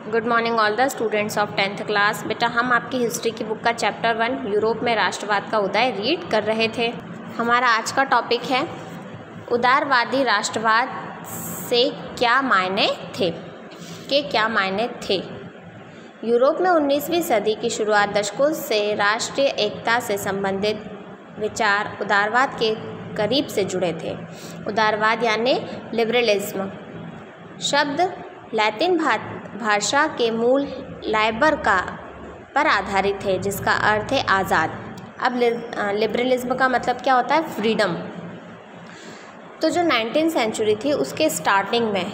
Good morning all the students of 10th class. बेटा हम आपकी हिस्ट्री की बुक का चैप्टर 1 यूरोप में राष्ट्रवाद का उदय रीड कर रहे थे। हमारा आज का टॉपिक है उदारवादी राष्ट्रवाद से क्या मायने थे। यूरोप में 19वीं सदी की शुरुआत दशकों से राष्ट्रीय एकता से संबंधित विचार उदारवाद के करीब से जुड़े थे। उदारवाद यानी लिबरलिज्म शब्द लैटिन भाषा के मूल लाइबर पर आधारित है, जिसका अर्थ है आज़ाद। अब लिबरलिज्म का मतलब क्या होता है? फ्रीडम। तो जो 19th सेंचुरी थी उसके स्टार्टिंग में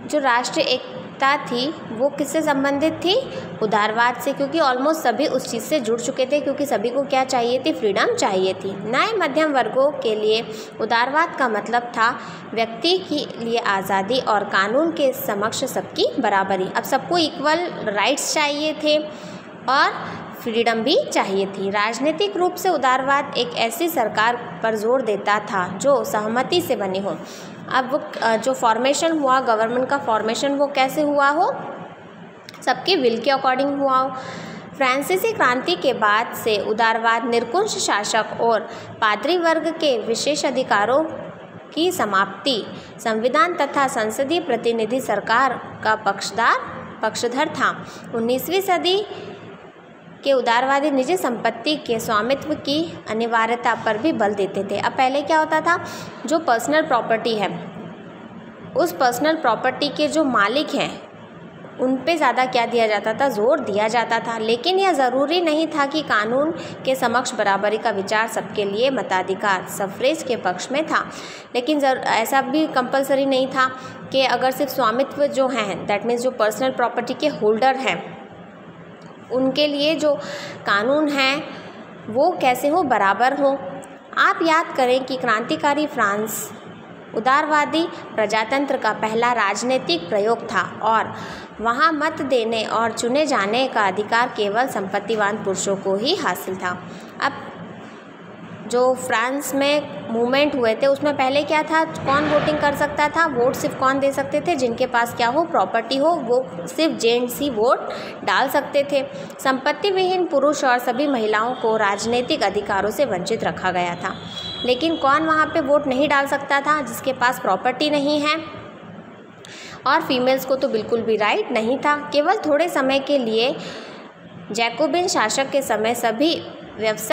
जो राष्ट्रीय एकता थी वो किससे संबंधित थी? उदारवाद से, क्योंकि ऑलमोस्ट सभी उस चीज़ से जुड़ चुके थे, क्योंकि सभी को क्या चाहिए थी? फ्रीडम चाहिए थी। नए मध्यम वर्गों के लिए उदारवाद का मतलब था व्यक्ति के लिए आज़ादी और कानून के समक्ष सबकी बराबरी। अब सबको इक्वल राइट्स चाहिए थे और फ्रीडम भी चाहिए थी। राजनीतिक रूप से उदारवाद एक ऐसी सरकार पर जोर देता था जो सहमति से बनी हो। अब वो जो फॉर्मेशन हुआ, गवर्नमेंट का फॉर्मेशन, वो कैसे हुआ हो? सबके विल के अकॉर्डिंग हुआ हो। फ्रांसीसी क्रांति के बाद से उदारवाद निरंकुश शासक और पादरी वर्ग के विशेष अधिकारों की समाप्ति, संविधान तथा संसदीय प्रतिनिधि सरकार का पक्षधर था। 19वीं सदी के उदारवादी निजी संपत्ति के स्वामित्व की अनिवार्यता पर भी बल देते थे। अब पहले क्या होता था? जो पर्सनल प्रॉपर्टी है, उस पर्सनल प्रॉपर्टी के जो मालिक हैं उन पे ज़्यादा क्या दिया जाता था? जोर दिया जाता था। लेकिन यह ज़रूरी नहीं था कि कानून के समक्ष बराबरी का विचार सबके लिए मताधिकार सफरेज के पक्ष में था। लेकिन ऐसा भी कंपलसरी नहीं था कि अगर सिर्फ स्वामित्व जो हैं, दैट मीन्स जो पर्सनल प्रॉपर्टी के होल्डर हैं, उनके लिए जो कानून है वो कैसे हो? बराबर हो। आप याद करें कि क्रांतिकारी फ्रांस उदारवादी प्रजातंत्र का पहला राजनीतिक प्रयोग था और वहाँ मत देने और चुने जाने का अधिकार केवल संपत्तिवान पुरुषों को ही हासिल था। अब जो फ्रांस में मूवमेंट हुए थे उसमें पहले क्या था? कौन वोटिंग कर सकता था? वोट सिर्फ कौन दे सकते थे? जिनके पास क्या हो? प्रॉपर्टी हो, वो सिर्फ जेंट्स ही वोट डाल सकते थे। संपत्ति विहीन पुरुष और सभी महिलाओं को राजनीतिक अधिकारों से वंचित रखा गया था। लेकिन कौन वहाँ पे वोट नहीं डाल सकता था? जिसके पास प्रॉपर्टी नहीं है। और फीमेल्स को तो बिल्कुल भी राइट नहीं था। केवल थोड़े समय के लिए जैकोबिन शासक के समय सभी व्यवसाय